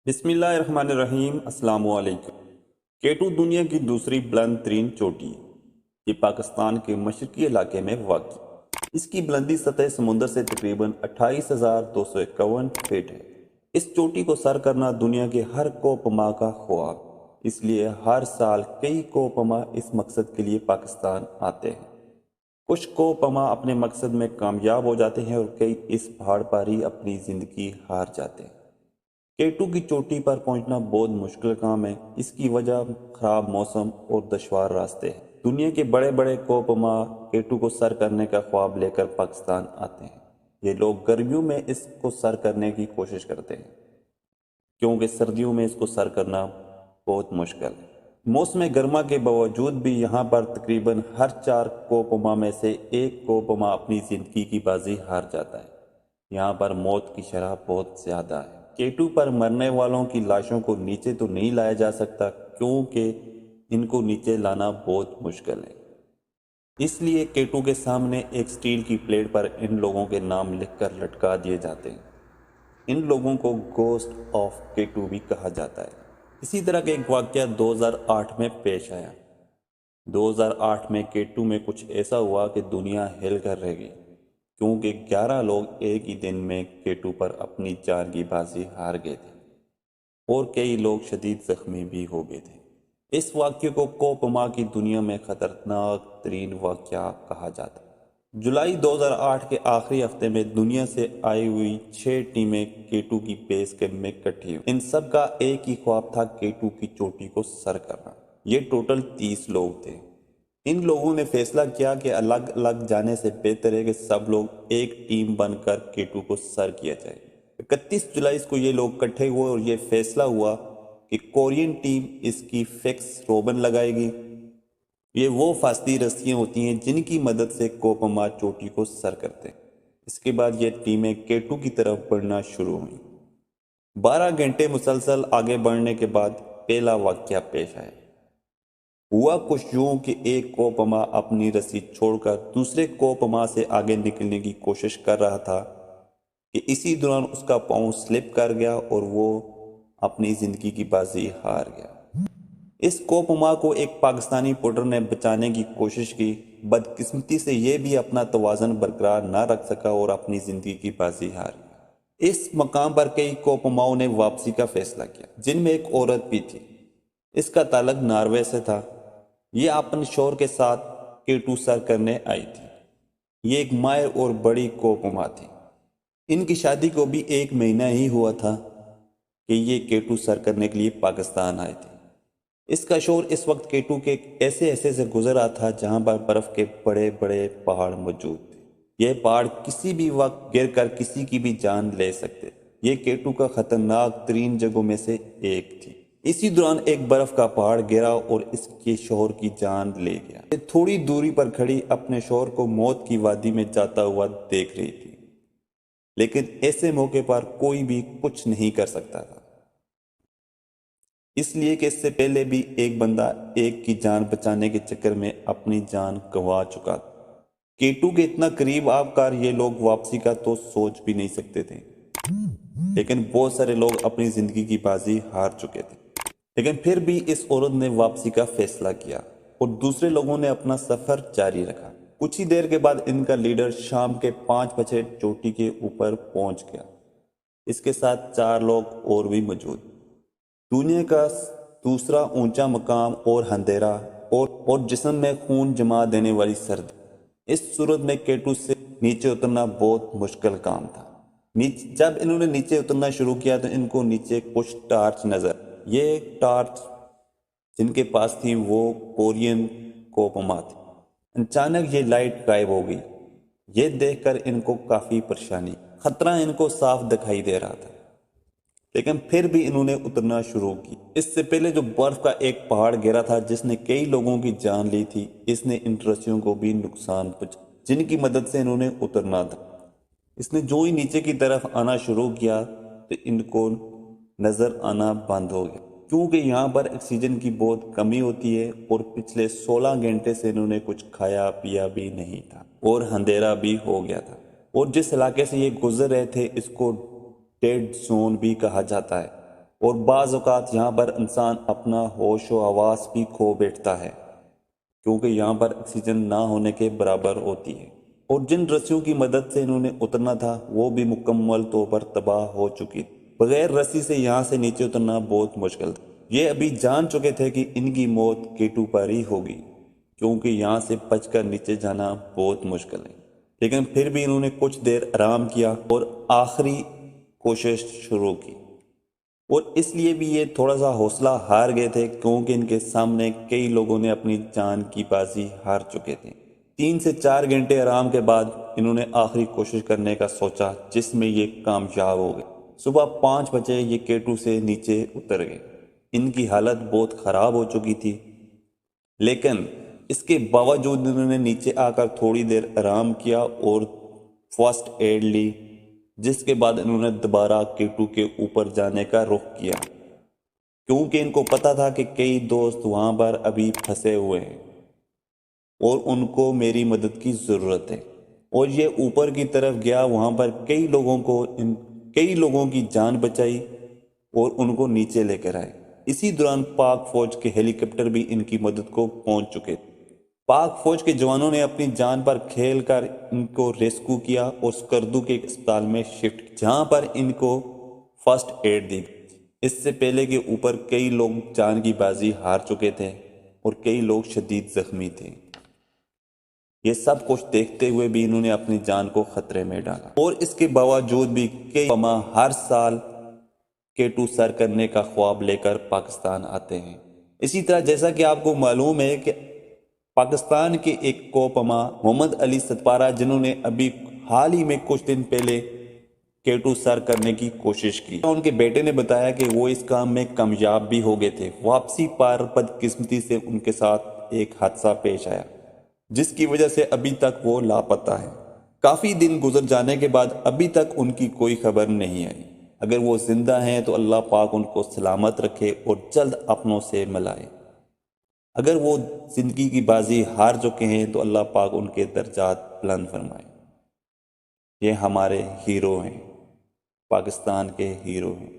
بسم اللہ الرحمن الرحیم۔ السلام علیکم۔ کیٹو دنیا کی دوسری بلند ترین چوٹی ہے۔ یہ پاکستان کے مشرقی علاقے میں واقع ہے۔ اس کی بلندی سطح سمندر سے تقریباً 28,251 فٹ ہے۔ اس چوٹی کو سر کرنا دنیا کے ہر کوپما کا خواب، اس لیے ہر سال کئی کوپما اس مقصد کے لیے پاکستان آتے ہیں۔ کچھ کوپما اپنے مقصد میں کامیاب ہو جاتے ہیں اور کئی اس پہاڑ پر ہی اپنی زندگی ہار جاتے ہیں۔ کیٹو کی چوٹی پر پہنچنا بہت مشکل کام ہے۔ اس کی وجہ خراب موسم اور دشوار راستے ہیں۔ دنیا کے بڑے بڑے کوپما کیٹو کو سر کرنے کا خواب لے کر پاکستان آتے ہیں۔ یہ لوگ گرمیوں میں اس کو سر کرنے کی کوشش کرتے ہیں کیونکہ سردیوں میں اس کو سر کرنا بہت مشکل ہے۔ موسم گرما کے باوجود بھی یہاں پر تقریباً ہر 4 کوپما میں سے ایک کوپما اپنی زندگی کی بازی ہار جاتا ہے۔ یہاں پر موت کی شرح بہت زیادہ ہے۔ کیٹو پر مرنے والوں کی لاشوں کو نیچے تو نہیں لایا جا سکتا کیونکہ ان کو نیچے لانا بہت مشکل ہے۔ اس لیے کیٹو کے سامنے ایک سٹیل کی پلیٹ پر ان لوگوں کے نام لکھ کر لٹکا دیے جاتے ہیں۔ ان لوگوں کو گوسٹ آف کیٹو بھی کہا جاتا ہے۔ اسی طرح کا ایک واقعہ 2008 میں پیش آیا۔ 2008 میں کیٹو میں کچھ ایسا ہوا کہ دنیا ہل کر رہ گئی کیونکہ 11 لوگ ایک ہی دن میں کیٹو پر اپنی جان کی بازی ہار گئے تھے اور کئی لوگ شدید زخمی بھی ہو گئے تھے۔ اس واقعے کو کوپما کی دنیا میں خطرناک ترین واقعہ کہا جاتا ہے۔ جولائی 2008 کے آخری ہفتے میں دنیا سے آئی ہوئی 6 ٹیمیں کیٹو کی بیس کیمپ میں اکٹھی ہوئی۔ ان سب کا ایک ہی خواب تھا، کیٹو کی چوٹی کو سر کرنا۔ یہ ٹوٹل 30 لوگ تھے۔ ان لوگوں نے فیصلہ کیا کہ الگ الگ جانے سے بہتر ہے کہ سب لوگ ایک ٹیم بن کر کیٹو کو سر کیا جائے۔ 31 جولائی کو یہ لوگ اکٹھے ہوئے اور یہ فیصلہ ہوا کہ کورین ٹیم اس کی فکس روبن لگائے گی۔ یہ وہ فاصلی رسیاں ہوتی ہیں جن کی مدد سے کوپما چوٹی کو سر کرتے ہیں۔ اس کے بعد یہ ٹیمیں کیٹو کی طرف بڑھنا شروع ہوئیں۔ 12 گھنٹے مسلسل آگے بڑھنے کے بعد پہلا واقعہ پیش آیا۔ ہوا کچھ یوں کہ ایک کوپما اپنی رسی چھوڑ کر دوسرے کوپما سے آگے نکلنے کی کوشش کر رہا تھا کہ اسی دوران اس کا پاؤں سلپ کر گیا اور وہ اپنی زندگی کی بازی ہار گیا۔ اس کوپما کو ایک پاکستانی پوٹر نے بچانے کی کوشش کی، بدقسمتی سے یہ بھی اپنا توازن برقرار نہ رکھ سکا اور اپنی زندگی کی بازی ہار گیا۔ اس مقام پر کئی کوپماؤں نے واپسی کا فیصلہ کیا، جن میں ایک عورت بھی تھی۔ اس کا تعلق ناروے سے تھا۔ یہ اپنے شوہر کے ساتھ کیٹو سر کرنے آئی تھی۔ یہ ایک ماہر اور بڑی کوپما تھی۔ ان کی شادی کو بھی 1 مہینہ ہی ہوا تھا کہ یہ کیٹو سر کرنے کے لیے پاکستان آئے تھے۔ اس کا شوہر اس وقت کیٹو کے ایسے سے گزر رہا تھا جہاں پر برف کے بڑے بڑے پہاڑ موجود تھے۔ یہ پہاڑ کسی بھی وقت گر کر کسی کی بھی جان لے سکتے۔ یہ کیٹو کا خطرناک ترین جگہوں میں سے ایک تھی۔ اسی دوران ایک برف کا پہاڑ گرا اور اس کے شوہر کی جان لے گیا۔ یہ تھوڑی دوری پر کھڑی اپنے شوہر کو موت کی وادی میں جاتا ہوا دیکھ رہی تھی، لیکن ایسے موقع پر کوئی بھی کچھ نہیں کر سکتا تھا، اس لیے کہ اس سے پہلے بھی ایک بندہ ایک کی جان بچانے کے چکر میں اپنی جان گنوا چکا تھا۔ کیٹو کے اتنا قریب آ کر یہ لوگ واپسی کا تو سوچ بھی نہیں سکتے تھے، لیکن بہت سارے لوگ اپنی زندگی کی بازی ہار چکے تھے۔ لیکن پھر بھی اس عورت نے واپسی کا فیصلہ کیا اور دوسرے لوگوں نے اپنا سفر جاری رکھا۔ کچھ ہی دیر کے بعد ان کا لیڈر شام کے 5 بجے چوٹی کے اوپر پہنچ گیا۔ اس کے ساتھ 4 لوگ اور بھی موجود۔ دنیا کا دوسرا اونچا مقام اور اندھیرا اور جسم میں خون جما دینے والی سردی۔ اس صورت میں کیٹو سے نیچے اترنا بہت مشکل کام تھا۔ جب انہوں نے نیچے اترنا شروع کیا تو ان کو نیچے کچھ ٹارچ نظر۔ یہ ٹارچ جن کے پاس تھی وہ کورین کوپما تھی۔ اچانک یہ لائٹ غائب ہو گئی۔ یہ دیکھ کر ان کو کافی پریشانی، خطرہ ان کو صاف دکھائی دے رہا تھا، لیکن پھر بھی انہوں نے اترنا شروع کی۔ اس سے پہلے جو برف کا ایک پہاڑ گرا تھا جس نے کئی لوگوں کی جان لی تھی، اس نے ان رسیوں کو بھی نقصان پہنچا جن کی مدد سے انہوں نے اترنا تھا۔ اس نے جو ہی نیچے کی طرف آنا شروع کیا تو ان کو نظر آنا بند ہو گیا کیونکہ یہاں پر آکسیجن کی بہت کمی ہوتی ہے اور پچھلے 16 گھنٹے سے انہوں نے کچھ کھایا پیا بھی نہیں تھا اور اندھیرا بھی ہو گیا تھا، اور جس علاقے سے یہ گزر رہے تھے اس کو ڈیڈ زون بھی کہا جاتا ہے۔ اور بعض اوقات یہاں پر انسان اپنا ہوش و حواس بھی کھو بیٹھتا ہے، کیونکہ یہاں پر آکسیجن نہ ہونے کے برابر ہوتی ہے، اور جن رسیوں کی مدد سے انہوں نے اترنا تھا وہ بھی مکمل طور پر تباہ ہو چکی تھی۔ بغیر رسی سے یہاں سے نیچے اترنا بہت مشکل تھا۔ یہ ابھی جان چکے تھے کہ ان کی موت K2 پر ہی ہوگی، کیونکہ یہاں سے بچ کر نیچے جانا بہت مشکل ہے، لیکن پھر بھی انہوں نے کچھ دیر آرام کیا اور آخری کوشش شروع کی، اور اس لیے بھی یہ تھوڑا سا حوصلہ ہار گئے تھے کیونکہ ان کے سامنے کئی لوگوں نے اپنی جان کی بازی ہار چکے تھے۔ 3 سے 4 گھنٹے آرام کے بعد انہوں نے آخری کوشش کرنے کا سوچا، جس میں یہ کامیاب ہو گئے۔ صبح 5 بجے یہ K2 سے نیچے اتر گئے۔ ان کی حالت بہت خراب ہو چکی تھی، لیکن اس کے باوجود انہوں نے نیچے آ کر تھوڑی دیر آرام کیا اور فرسٹ ایڈ لی، جس کے بعد انہوں نے دوبارہ K2 کے اوپر جانے کا رخ کیا، کیونکہ ان کو پتا تھا کہ کئی دوست وہاں پر ابھی پھنسے ہوئے ہیں اور ان کو میری مدد کی ضرورت ہے۔ اور یہ اوپر کی طرف گیا، وہاں پر کئی لوگوں کی جان بچائی اور ان کو نیچے لے کر آئے۔ اسی دوران پاک فوج کے ہیلی کاپٹر بھی ان کی مدد کو پہنچ چکے تھے۔ پاک فوج کے جوانوں نے اپنی جان پر کھیل کر ان کو ریسکیو کیا اور سکردو کے ایک اسپتال میں شفٹ کیا، جہاں پر ان کو فرسٹ ایڈ دی گئی۔ اس سے پہلے کہ اوپر کئی لوگ جان کی بازی ہار چکے تھے اور کئی لوگ شدید زخمی تھے۔ یہ سب کچھ دیکھتے ہوئے بھی انہوں نے اپنی جان کو خطرے میں ڈالا، اور اس کے باوجود بھی کئی علماء ہر سال K2 سر کرنے کا خواب لے کر پاکستان آتے ہیں۔ اسی طرح جیسا کہ آپ کو معلوم ہے کہ پاکستان کے ایک کوپما محمد علی ستپارہ، جنہوں نے ابھی حال ہی میں کچھ دن پہلے K2 سر کرنے کی کوشش کی، ان کے بیٹے نے بتایا کہ وہ اس کام میں کامیاب بھی ہو گئے تھے۔ واپسی پر بدقسمتی سے ان کے ساتھ ایک حادثہ پیش آیا، جس کی وجہ سے ابھی تک وہ لاپتہ ہیں۔ کافی دن گزر جانے کے بعد ابھی تک ان کی کوئی خبر نہیں آئی۔ اگر وہ زندہ ہیں تو اللہ پاک ان کو سلامت رکھے اور جلد اپنوں سے ملائے۔ اگر وہ زندگی کی بازی ہار چکے ہیں تو اللہ پاک ان کے درجات بلند فرمائے۔ یہ ہمارے ہیرو ہیں، پاکستان کے ہیرو ہیں۔